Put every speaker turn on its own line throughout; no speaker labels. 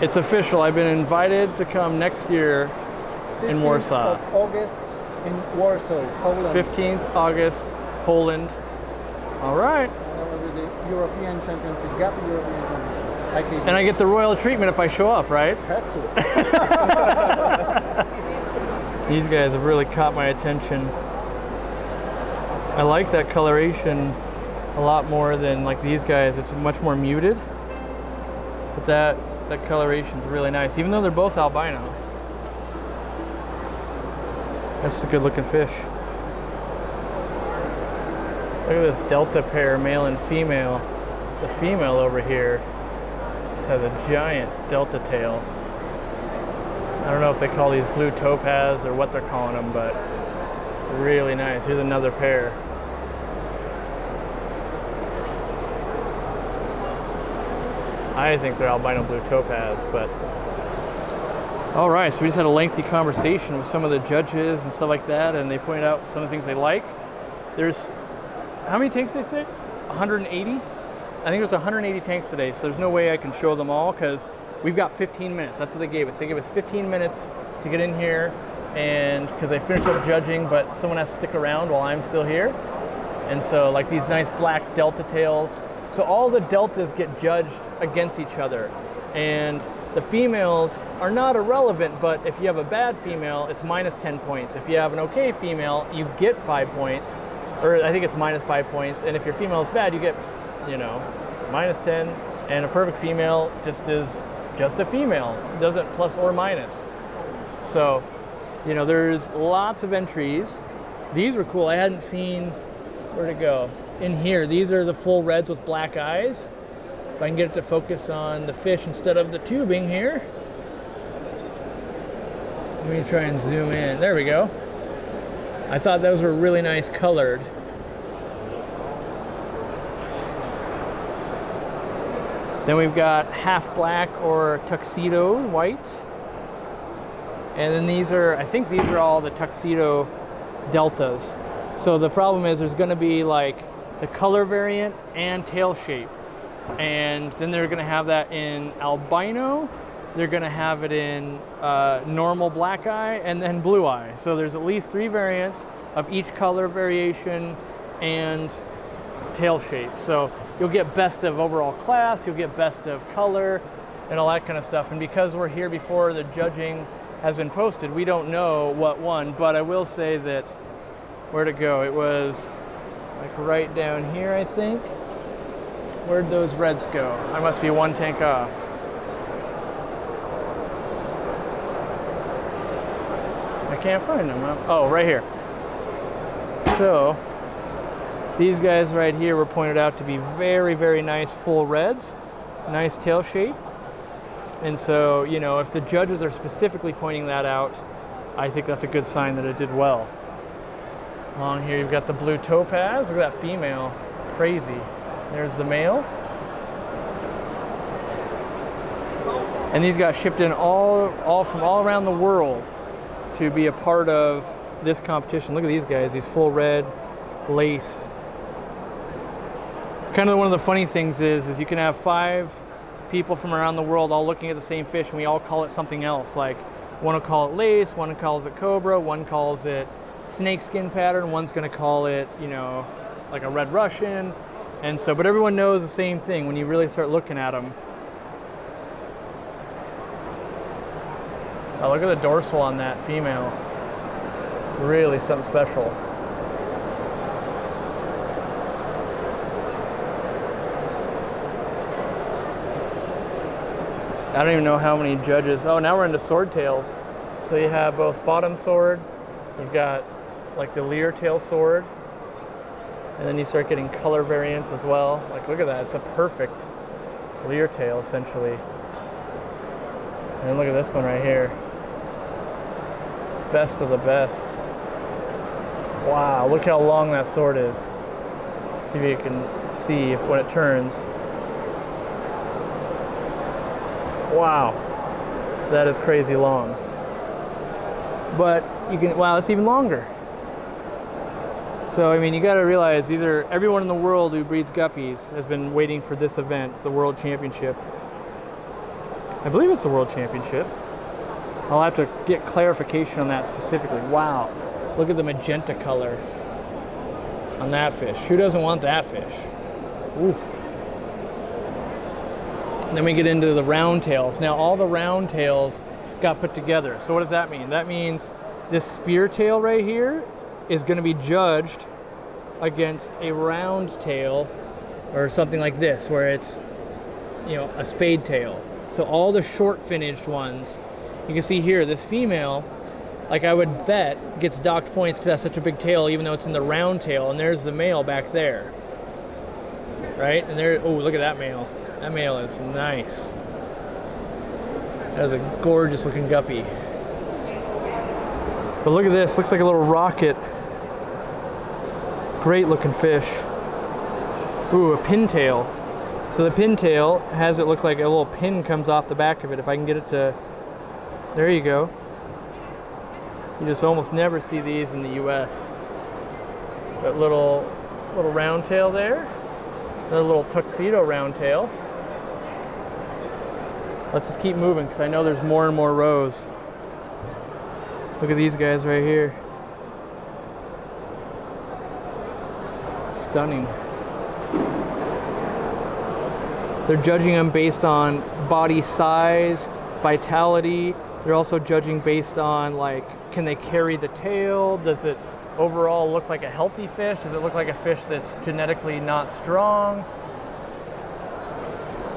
It's official. I've been invited to come next year in Warsaw.
15th of August in Warsaw, Poland.
15th August, Poland. All right.
And that will be the European Championship, Guppy European Championship. IKG.
And I get the royal treatment if I show up, right?
Have to.
These guys have really caught my attention. I like that coloration a lot more than like these guys. It's much more muted. But that coloration's really nice, even though they're both albino. That's a good looking fish. Look at this delta pair, male and female. The female over here just has a giant delta tail. I don't know if they call these blue topaz or what they're calling them, but really nice. Here's another pair. I think they're albino blue topaz, but all right, so we just had a lengthy conversation with some of the judges and stuff like that, and they pointed out some of the things they like. There's, how many tanks they say? 180? I think there's 180 tanks today, so there's no way I can show them all because we've got 15 minutes. That's what they gave us. They gave us 15 minutes to get in here, and because I finished up judging, but someone has to stick around while I'm still here. And so like these nice black delta tails. So all the deltas get judged against each other. And the females are not irrelevant, but if you have a bad female, it's minus 10 points. If you have an okay female, you get 5 points. Or I think it's minus 5 points. And if your female is bad, you get, you know, minus 10. And a perfect female just is just a female. It doesn't plus or minus. So, you know, there's lots of entries. These were cool. I hadn't seen, where'd it go? In here, these are the full reds with black eyes. If I can get it to focus on the fish instead of the tubing here. Let me try and zoom in. There we go. I thought those were really nice colored. Then we've got half black or tuxedo whites. And then these are, I think these are all the tuxedo deltas. So the problem is there's gonna be like the color variant and tail shape. And then they're gonna have that in albino, they're gonna have it in normal black eye, and then blue eye. So there's at least 3 variants of each color variation and tail shape. So you'll get best of overall class, you'll get best of color, and all that kind of stuff. And because we're here before the judging has been posted, we don't know what won, but I will say that, where'd it go? It was like right down here, I think. Where'd those reds go? I must be 1 tank off. I can't find them. Oh, right here. So these guys right here were pointed out to be very, very nice full reds, nice tail shape. And so, you know, if the judges are specifically pointing that out, I think that's a good sign that it did well. Along here you've got the blue topaz. Look at that female, crazy. There's the male. And these got shipped in all from all around the world to be a part of this competition. Look at these guys, these full red lace. Kind of one of the funny things is you can have 5 people from around the world all looking at the same fish, and we all call it something else. Like one will call it lace, one calls it cobra, one calls it snakeskin pattern, one's gonna call it, you know, like a red Russian. And so, but everyone knows the same thing when you really start looking at them. Oh, look at the dorsal on that female. Really something special. I don't even know how many judges. Oh, now we're into swordtails. So you have both bottom sword, you've got like the leer tail sword, and then you start getting color variants as well. Like, look at that, it's a perfect leer tail essentially. And look at this one right here. Best of the best. Wow, look how long that sword is. See if you can see if when it turns. Wow, that is crazy long. But you can, wow, it's even longer. So, I mean, you gotta realize everyone in the world who breeds guppies has been waiting for this event, the World Championship. I believe it's the World Championship. I'll have to get clarification on that specifically. Wow, look at the magenta color on that fish. Who doesn't want that fish? Oof. Then we get into the round tails. Now all the round tails got put together. So what does that mean? That means this spear tail right here is going to be judged against a round tail or something like this, where it's, you know, a spade tail. So all the short finished ones, you can see here, this female, like I would bet, gets docked points because that's such a big tail, even though it's in the round tail. And there's the male back there, right? And there, oh, look at that male. That male is nice. That is a gorgeous looking guppy. But look at this, looks like a little rocket. Great looking fish. Ooh, a pintail. So the pintail has it look like a little pin comes off the back of it. If I can get it to, there you go. You just almost never see these in the US. That little round tail there. Another little tuxedo round tail. Let's just keep moving because I know there's more and more rows. Look at these guys right here. Stunning. They're judging them based on body size, vitality. They're also judging based on, like, can they carry the tail? Does it overall look like a healthy fish? Does it look like a fish that's genetically not strong?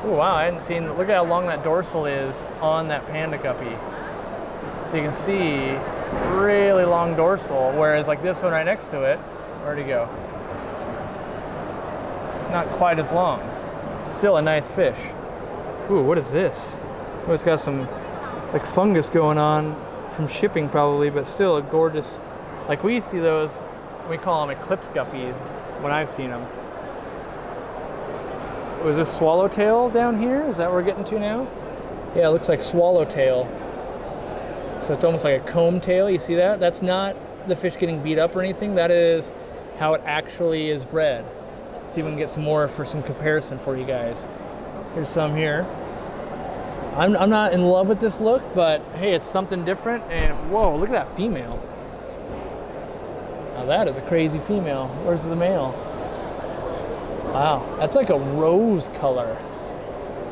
Oh wow, I hadn't seen, look at how long that dorsal is on that panda guppy. So you can see really long dorsal, whereas like this one right next to it, where'd he go? Not quite as long. Still a nice fish. Ooh, what is this? Oh, it's got some like fungus going on from shipping probably, but still a gorgeous, like we see those, we call them eclipse guppies when I've seen them. Was this swallowtail down here? Is that what we're getting to now? Yeah, it looks like swallowtail. So it's almost like a comb tail, you see that? That's not the fish getting beat up or anything, that is how it actually is bred. See if we can get some more for some comparison for you guys. Here's some here. I'm not in love with this look, but hey, it's something different. And whoa, look at that female. Now that is a crazy female. Where's the male? Wow, that's like a rose color.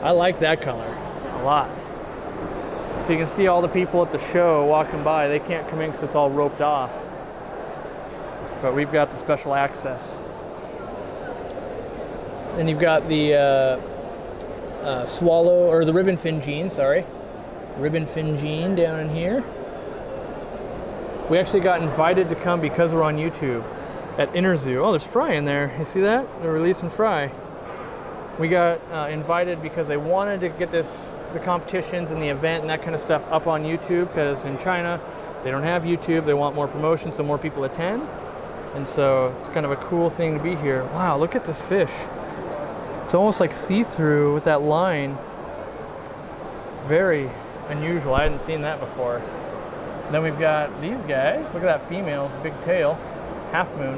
I like that color a lot. So you can see all the people at the show walking by. They can't come in because it's all roped off. But we've got the special access. Then you've got the swallow, or the ribbon fin gene, sorry. Ribbon fin gene down in here. We actually got invited to come because we're on YouTube at Interzoo. Oh, there's fry in there. You see that? They're releasing fry. We got invited because they wanted to get the competitions and the event and that kind of stuff up on YouTube, because in China, they don't have YouTube. They want more promotion so more people attend. And so it's kind of a cool thing to be here. Wow, look at this fish. It's almost like see-through with that line. Very unusual. I hadn't seen that before. Then we've got these guys. Look at that female's big tail. Half moon.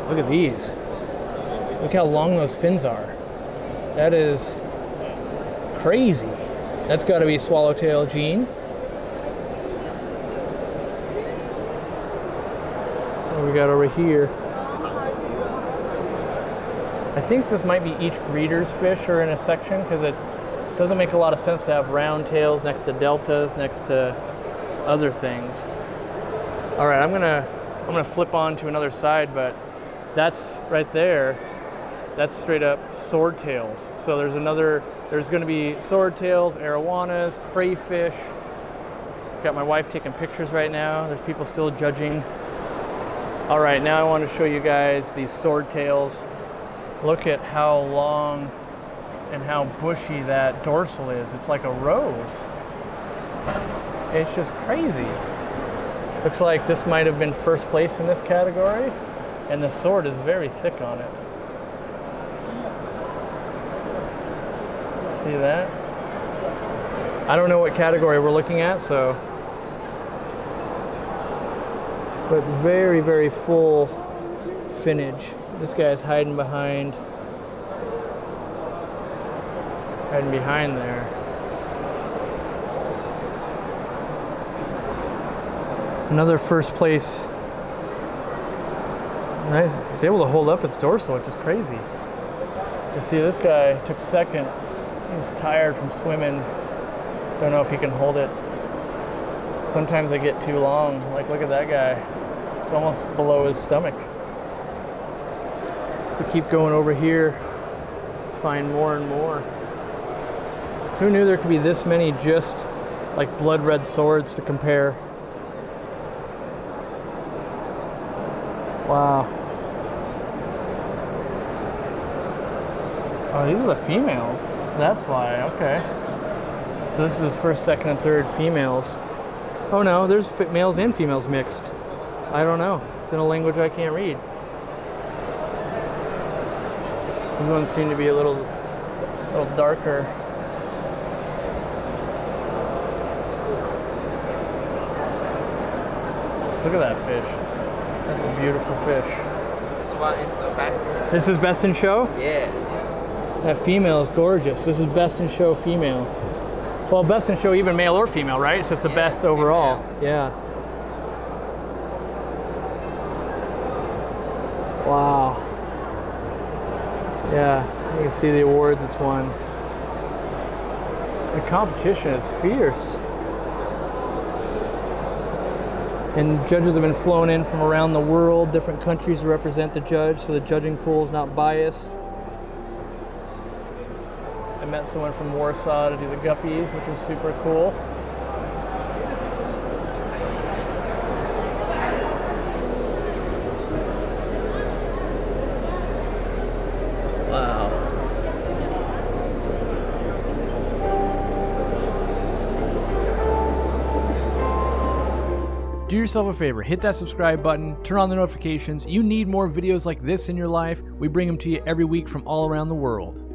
Look at these. Look how long those fins are. That is crazy. That's got to be swallowtail gene. What do we got over here? I think this might be each breeder's fish are in a section, because it doesn't make a lot of sense to have round tails next to deltas, next to other things. All right, I'm gonna flip on to another side, but that's right there. That's straight up swordtails. So there's gonna be swordtails, arowanas, crayfish. Got my wife taking pictures right now. There's people still judging. All right, now I want to show you guys these swordtails. Look at how long and how bushy that dorsal is. It's like a rose. It's just crazy. Looks like this might have been first place in this category, and the sword is very thick on it. See that? I don't know what category we're looking at, so. But very, very full finnage. This guy's hiding behind hiding behind there. Another first place. Nice. It's able to hold up its dorsal, which is crazy. You see, this guy took second. He's tired from swimming. Don't know if he can hold it. Sometimes they get too long. Like, look at that guy. It's almost below his stomach. If we keep going over here, let's find more and more. Who knew there could be this many just like blood red swords to compare? Wow. Oh, these are the females. That's why, okay. So this is first, second, and third females. Oh no, there's males and females mixed. I don't know. It's in a language I can't read. These ones seem to be a little darker. Look at that fish. That's a beautiful fish.
This one is the best.
This is best in show?
Yeah.
That female is gorgeous. This is best in show female. Well, best in show even male or female, right? It's just the best overall.
Female.
Yeah. Wow. Yeah, you can see the awards it's won. The competition is fierce. And judges have been flown in from around the world, different countries to represent the judge, so the judging pool is not biased. I met someone from Warsaw to do the guppies, which is super cool. Wow.
Do yourself a favor, hit that subscribe button, turn on the notifications. You need more videos like this in your life. We bring them to you every week from all around the world.